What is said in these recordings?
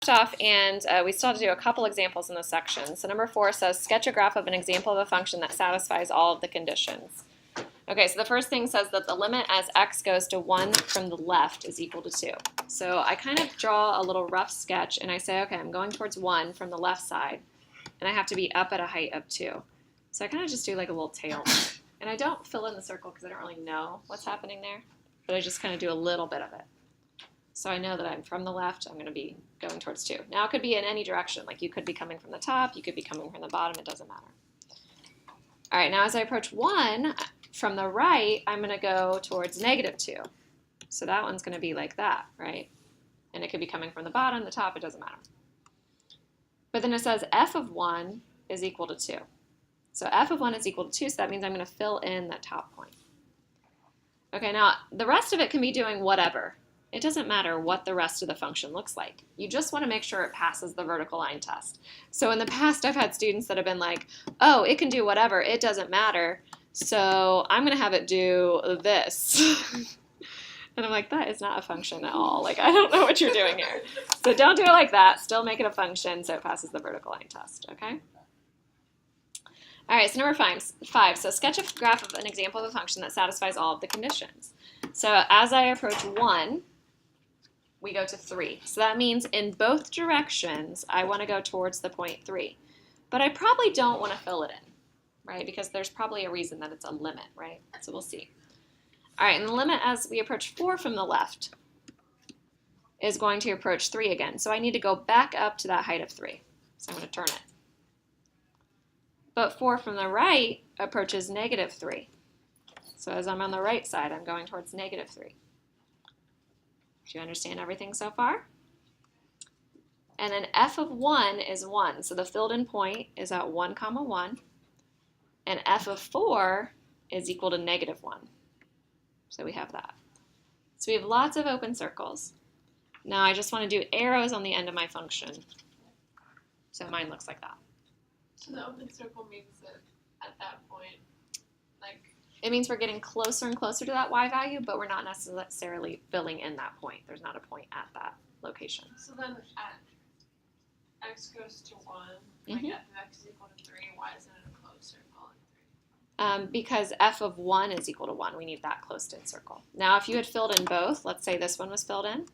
left off, and we still have to do a couple examples in this section. So number 4 says, sketch a graph of an example of a function that satisfies all of the conditions. Okay, so the first thing says that the limit as x goes to 1 from the left is equal to 2. So I kind of draw a little rough sketch, and I say, okay, I'm going towards 1 from the left side, and I have to be up at a height of 2. So I kind of just do like a little tail. And I don't fill in the circle because I don't really know what's happening there, but I just kind of do a little bit of it. So I know that I'm from the left, I'm going to be going towards 2. Now it could be in any direction, like you could be coming from the top, you could be coming from the bottom, it doesn't matter. All right, now as I approach 1, from the right, I'm going to go towards -2. So that one's going to be like that, right? And it could be coming from the bottom, the top, it doesn't matter. But then it says f of 1 is equal to 2. So f of 1 is equal to 2, so that means I'm going to fill in that top point. Okay, now the rest of it can be doing whatever. It doesn't matter what the rest of the function looks like. You just want to make sure it passes the vertical line test. So in the past, I've had students that have been like, oh, it can do whatever, it doesn't matter, so I'm going to have it do this. And I'm like, that is not a function at all. Like, I don't know what you're doing here. So don't do it like that. Still make it a function so it passes the vertical line test, okay? All right, so number 5. So sketch a graph of an example of a function that satisfies all of the conditions. So as I approach 1, we go to 3. So that means in both directions, I want to go towards the point 3. But I probably don't want to fill it in, right? Because there's probably a reason that it's a limit, right? So we'll see. All right, and the limit as we approach 4 from the left is going to approach 3 again. So I need to go back up to that height of 3. So I'm going to turn it. But 4 from the right approaches -3. So as I'm on the right side, I'm going towards -3. Do you understand everything so far? And then f of 1 is 1. So the filled in point is at 1, 1. And f of 4 is equal to -1. So we have that. So we have lots of open circles. Now I just want to do arrows on the end of my function. So mine looks like that. So the open circle means that at that point, like... It means we're getting closer and closer to that y value, but we're not necessarily filling in that point. There's not a point at that location. So then at x goes to 1, like f of x is equal to 3, why isn't it a closed circle at 3? Because f of 1 is equal to 1. We need that closed-in circle. Now, if you had filled in both, let's say this one was filled in,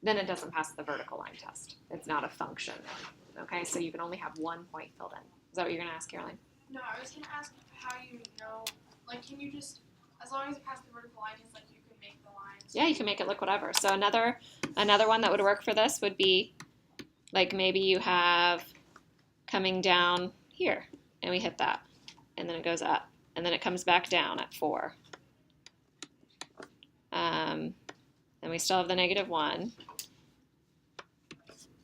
then it doesn't pass the vertical line test. It's not a function. Okay, so you can only have 1 point filled in. Is that what you're going to ask, Caroline? No, I was going to ask how you know, like, can you just, as long as it passes the vertical line test, like, you can make the lines? Yeah, you can make it look whatever. So another one that would work for this would be, like, maybe you have coming down here, and we hit that, and then it goes up, and then it comes back down at 4. Then we still have the -1, and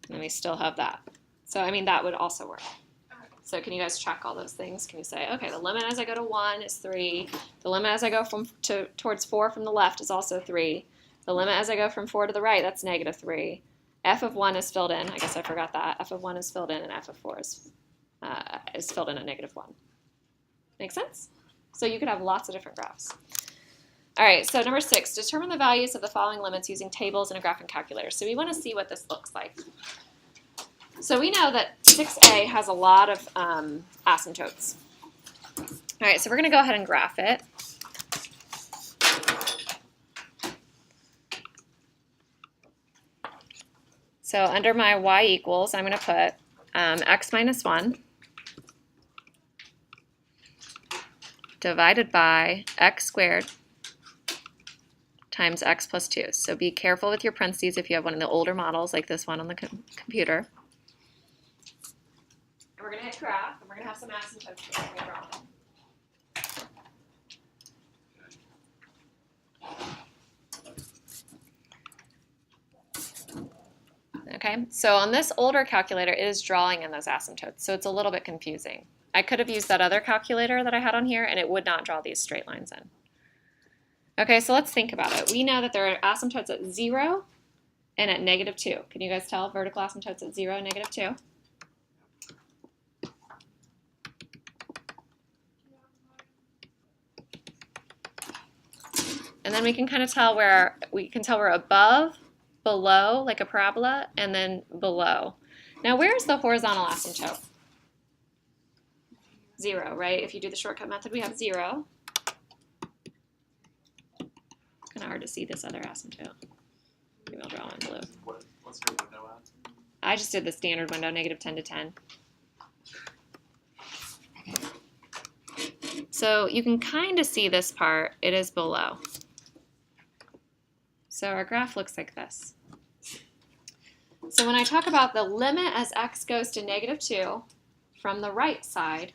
then we still have that. So, I mean, that would also work. So can you guys check all those things? Can you say, okay, the limit as I go to 1 is 3. The limit as I go towards 4 from the left is also 3. The limit as I go from 4 to the right, that's -3. F of 1 is filled in. I guess I forgot that. F of 1 is filled in, and F of 4 is filled in at -1. Make sense? So you could have lots of different graphs. All right, so number 6, determine the values of the following limits using tables and a graphing calculator. So we want to see what this looks like. So we know that 6a has a lot of asymptotes. All right, so we're going to go ahead and graph it. So under my y equals, I'm going to put x minus 1 divided by x squared times x plus 2. So be careful with your parentheses if you have one of the older models like this one on the computer. And we're going to hit graph, and we're going to have some asymptotes before we draw them. Okay, so on this older calculator, it is drawing in those asymptotes, so it's a little bit confusing. I could have used that other calculator that I had on here, and it would not draw these straight lines in. Okay, so let's think about it. We know that there are asymptotes at 0 and at -2. Can you guys tell vertical asymptotes at 0 and -2? And then we can kind of tell we're above below, like a parabola, and then below. Now, where's the horizontal asymptote? 0, right? If you do the shortcut method, we have 0. Kind of hard to see this other asymptote. Maybe I'll draw in blue. What's your window at? I just did the standard window, -10 to 10. So you can kind of see this part. It is below. So our graph looks like this. So when I talk about the limit as x goes to -2 from the right side,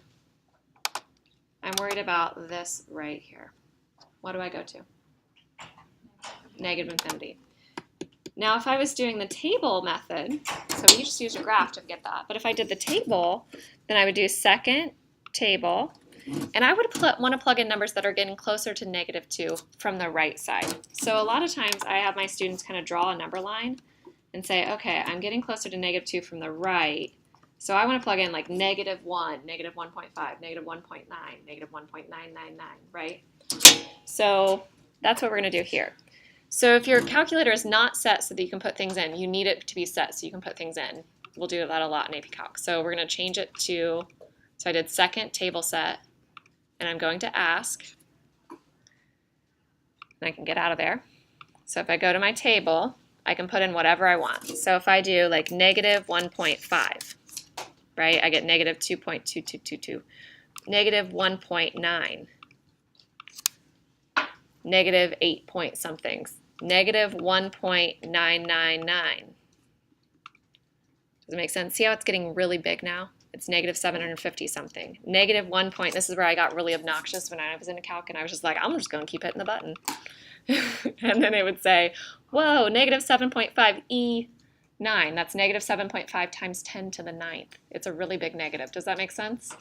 I'm worried about this right here. What do I go to? -infinity. Now, if I was doing the table method, so we just used a graph to get that, but if I did the table, then I would do second table, and I would want to plug in numbers that are getting closer to -2 from the right side. So a lot of times I have my students kind of draw a number line and say, okay, I'm getting closer to -2 from the right, so I want to plug in like -1, -1.5, -1.9, -1.999, right? So that's what we're going to do here. So if your calculator is not set so that you can put things in, you need it to be set so you can put things in. We'll do that a lot in AP Calc. So we're going to change it to, so I did second table set, and I'm going to ask, and I can get out of there. So if I go to my table, I can put in whatever I want. So if I do like -1.5, right, I get -2.2222, -1.9, -8 point something, -1.999. Does it make sense? See how it's getting really big now? It's -750 something. -1 point, this is where I got really obnoxious when I was in calc, and I was just like, I'm just going to keep hitting the button. And then it would say, whoa, -7.5 E9. That's -7.5 times 10 to the 9th. It's a really big negative. Does that make sense?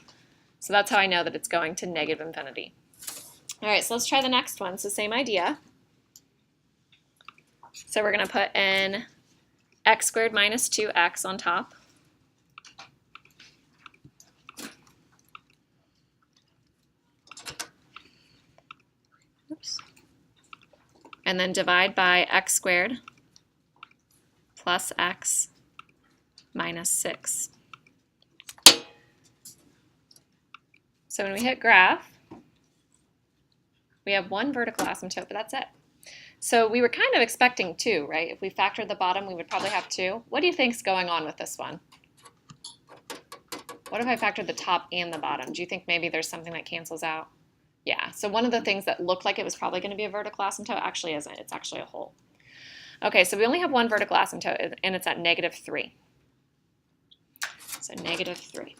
So that's how I know that it's going to -infinity. All right, so let's try the next one. So same idea. So we're going to put in x squared minus 2x on top. Oops. And then divide by x squared plus x minus 6. So when we hit graph, we have one vertical asymptote, but that's it. So we were kind of expecting 2, right? If we factored the bottom, we would probably have 2. What do you think's going on with this one? What if I factored the top and the bottom? Do you think maybe there's something that cancels out? Yeah, so one of the things that looked like it was probably going to be a vertical asymptote actually isn't. It's actually a hole. Okay, so we only have one vertical asymptote, and it's at -3. So -3.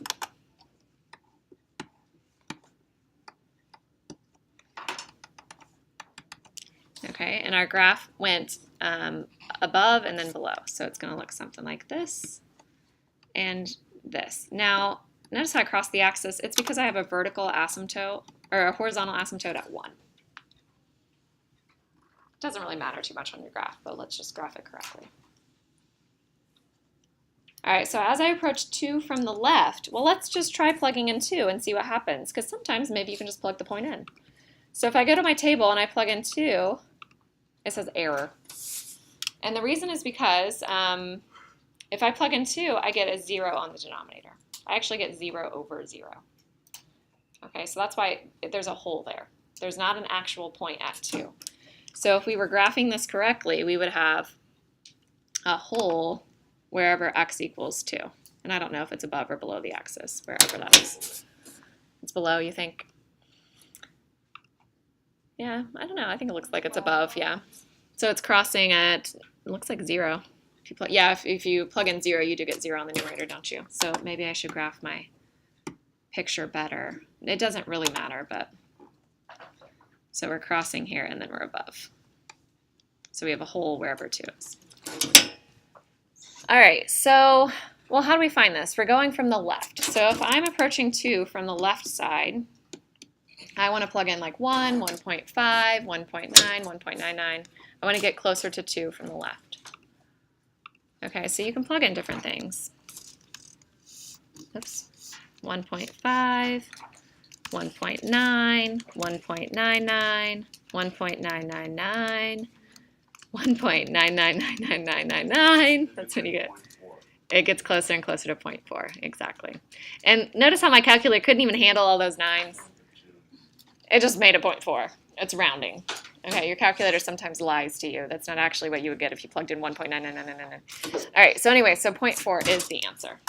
Okay, and our graph went above and then below. So it's going to look something like this and this. Now, notice how I crossed the axis. It's because I have a vertical asymptote, or a horizontal asymptote at 1. It doesn't really matter too much on your graph, but let's just graph it correctly. All right, so as I approach 2 from the left, well, let's just try plugging in 2 and see what happens, because sometimes maybe you can just plug the point in. So if I go to my table and I plug in 2, it says error. And the reason is because if I plug in 2, I get a 0 on the denominator. I actually get 0 over 0. Okay, so that's why there's a hole there. There's not an actual point at 2. So if we were graphing this correctly, we would have a hole wherever x equals 2. And I don't know if it's above or below the axis, wherever that is. It's below, you think? Yeah, I don't know. I think it looks like it's above, yeah. So it's crossing at, it looks like 0. If you plug in 0, you do get 0 on the numerator, don't you? So maybe I should graph my picture better. It doesn't really matter, but so we're crossing here and then we're above. So we have a hole wherever 2 is. All right, so, well, how do we find this? We're going from the left. So if I'm approaching 2 from the left side, I want to plug in like 1, 1.5, 1.9, 1.99. I want to get closer to 2 from the left. Okay, so you can plug in different things. Oops. 1.5, 1.9, 1.99, 1.999, 1.999999. That's what you get. It gets closer and closer to 0.4, exactly. And notice how my calculator couldn't even handle all those nines. It just made a 0.4. It's rounding. Okay, your calculator sometimes lies to you. That's not actually what you would get if you plugged in 1.99999. All right, so anyway, so 0.4 is the answer.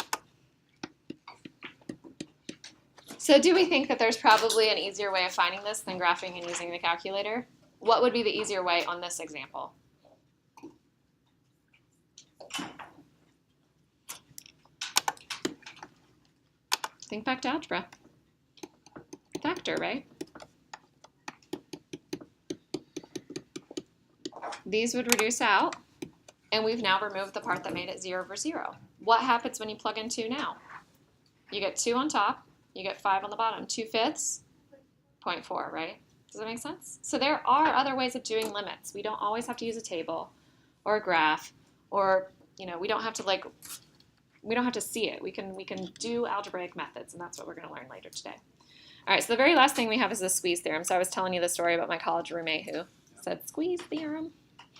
So do we think that there's probably an easier way of finding this than graphing and using the calculator? What would be the easier way on this example? Think back to algebra. Factor, right? These would reduce out, and we've now removed the part that made it 0 over 0. What happens when you plug in 2 now? You get 2 on top, you get 5 on the bottom. 2/5, 0.4, right? Does that make sense? So there are other ways of doing limits. We don't always have to use a table or a graph, or we don't have to see it. We can do algebraic methods, and that's what we're going to learn later today. All right, so the very last thing we have is the squeeze theorem. So I was telling you the story about my college roommate who said squeeze theorem.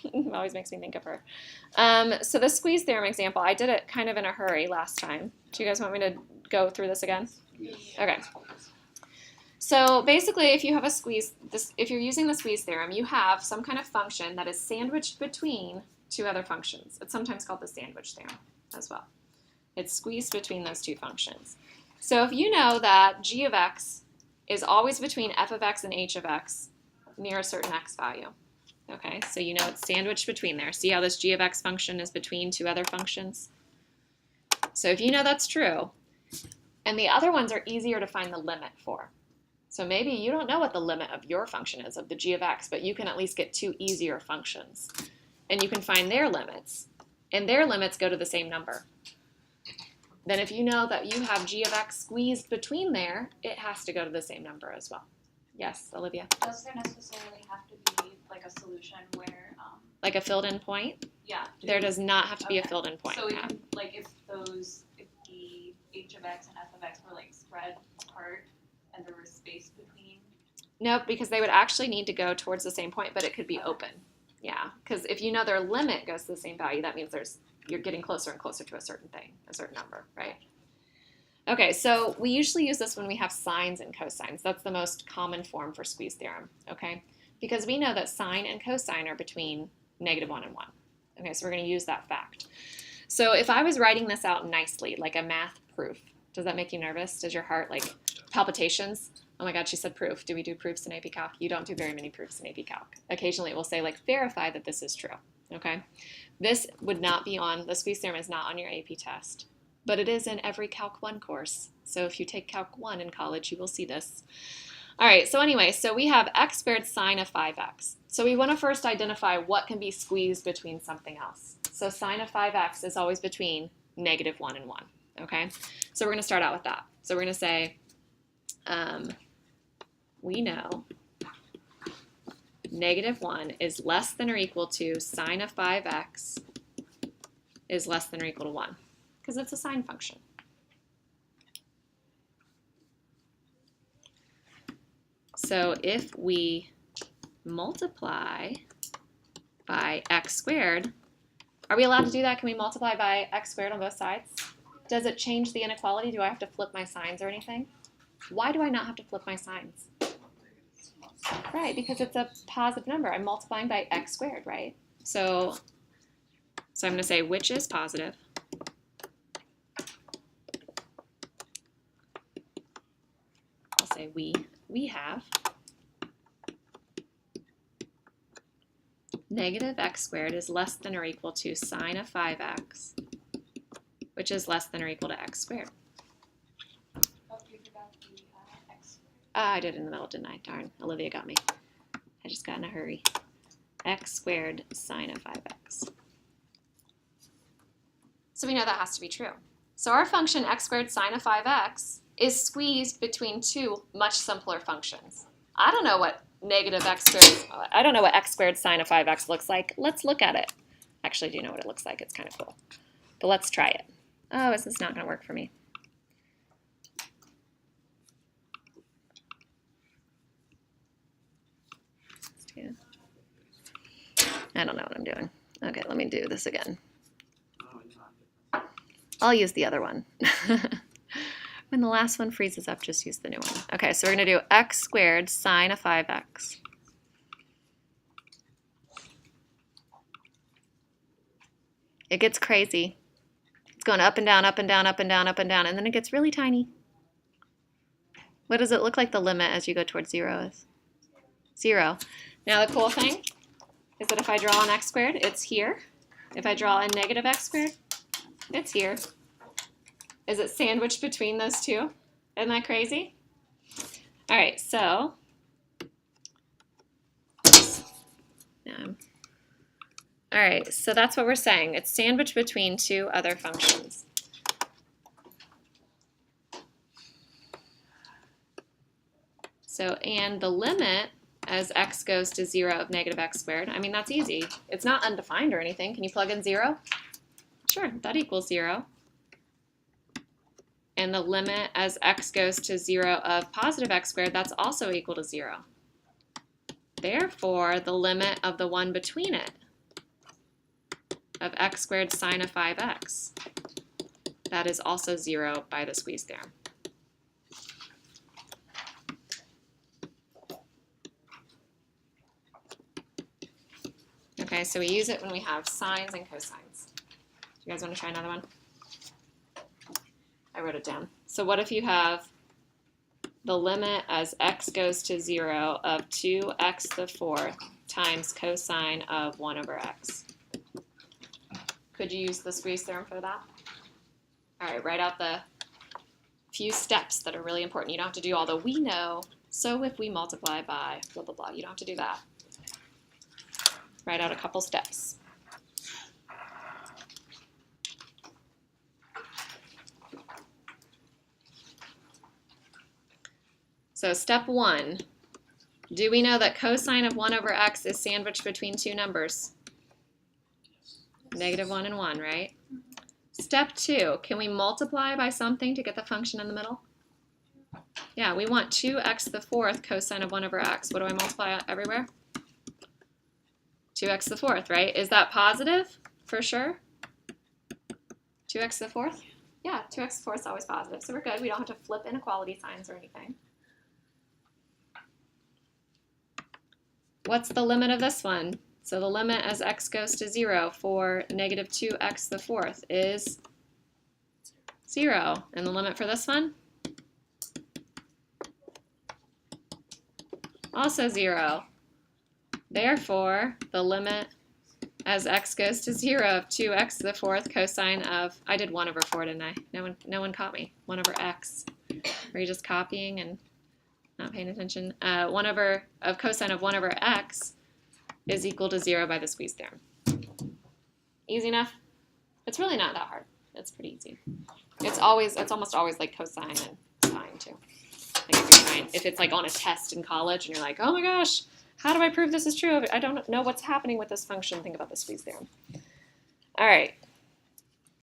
It always makes me think of her. So the squeeze theorem example, I did it kind of in a hurry last time. Do you guys want me to go through this again? Okay. So basically, if you have if you're using the squeeze theorem, you have some kind of function that is sandwiched between two other functions. It's sometimes called the sandwich theorem as well. It's squeezed between those two functions. So if you know that g of x is always between f of x and h of x near a certain x value, okay, so you know it's sandwiched between there. See how this g of x function is between two other functions? So if you know that's true, and the other ones are easier to find the limit for. So maybe you don't know what the limit of your function is, of the g of x, but you can at least get two easier functions. And you can find their limits, and their limits go to the same number. Then if you know that you have g of x squeezed between there, it has to go to the same number as well. Yes, Olivia? Does there necessarily have to be like a solution where Like a filled-in point? yeah. There does not have to be a Okay. filled-in point. So we yeah. can, like, if the h of x and f of x were like spread apart and there was space between. Nope, because they would actually need to go towards the same point, but it could be Okay. open. Yeah, because if you know their limit goes to the same value, that means you're getting closer and closer to a certain thing, a certain number, right? Okay, so we usually use this when we have sines and cosines. That's the most common form for squeeze theorem, okay? Because we know that sine and cosine are between -1 and 1. Okay, so we're going to use that fact. So if I was writing this out nicely, like a math proof, does that make you nervous? Does your heart, like, palpitations? Oh my God, she said proof. Do we do proofs in AP Calc? You don't do very many proofs in AP Calc. Occasionally it will say, like, verify that this is true, okay? This would not be on, the squeeze theorem is not on your AP test, but it is in every Calc 1 course. So if you take Calc 1 in college, you will see this. All right, so anyway, so we have x squared sine of 5x. So we want to first identify what can be squeezed between something else. So sine of 5x is always between -1 and 1, okay? So we're going to start out with that. So we're going to say, we know -1 is less than or equal to sine of 5x is less than or equal to 1, because it's a sine function. So if we multiply by x squared, are we allowed to do that? Can we multiply by x squared on both sides? Does it change the inequality? Do I have to flip my signs or anything? Why do I not have to flip my signs? Right, because it's a positive number. I'm multiplying by x squared, right? So I'm going to say which is positive. I'll say we have -x squared is less than or equal to sine of 5x, which is less than or equal to x squared. Oh, you forgot the x. I did it in the middle, didn't I? Darn, Olivia got me. I just got in a hurry. X squared sine of 5x. So we know that has to be true. So our function x squared sine of 5x is squeezed between two much simpler functions. I don't know what x squared sine of 5x looks like. Let's look at it. Actually, I do know what it looks like. It's kind of cool. But let's try it. Oh, is this not going to work for me? Let's do I don't know what I'm doing. Okay, let me do this again. Oh, yeah. I'll use the other one. When the last one freezes up, just use the new one. Okay, so we're going to do x squared sine of 5x. It gets crazy. It's going up and down, up and down, up and down, up and down, and then it gets really tiny. What does it look like the limit as you go towards 0 is? 0. Now the cool thing is that if I draw an x squared, it's here. If I draw a negative x squared, it's here. Is it sandwiched between those two? Isn't that crazy? All right, so all right, so that's what we're saying. It's sandwiched between two other functions. So, and the limit as x goes to 0 of negative x squared, I mean, that's easy. It's not undefined or anything. Can you plug in 0? Sure, that equals 0. And the limit as x goes to 0 of positive x squared, that's also equal to 0. Therefore, the limit of the one between it, of x squared sine of 5x, that is also 0 by the squeeze theorem. Okay, so we use it when we have sines and cosines. Do you guys want to try another one? I wrote it down. So what if you have the limit as x goes to 0 of 2x to the 4th times cosine of 1 over x? Could you use the squeeze theorem for that? All right, write out the few steps that are really important. You don't have to do all the we know, so if we multiply by blah, blah, blah. You don't have to do that. Write out a couple steps. So step 1, do we know that cosine of 1 over x is sandwiched between two numbers? Negative 1 and 1, right? Step 2, can we multiply by something to get the function in the middle? Yeah, we want 2x to the 4th cosine of 1 over x. What do I multiply everywhere? 2x to the 4th, right? Is that positive for sure? 2x to the 4th? Yeah, 2x to the 4th is always positive, so we're good. We don't have to flip inequality signs or anything. What's the limit of this one? So the limit as x goes to 0 for negative 2x to the 4th is 0. And the limit for this one? Also 0. Therefore, the limit as x goes to 0 of 2x to the 4th cosine of, I did 1 over 4, didn't I? No one caught me. 1 over x. Were you just copying and not paying attention? 1 over, of cosine of 1 over x is equal to 0 by the squeeze theorem. Easy enough? It's really not that hard. It's pretty easy. It's almost always like cosine and sine too. Like if it's like on a test in college and you're like, oh my gosh, how do I prove this is true? I don't know what's happening with this function. Think about the squeeze theorem. All right,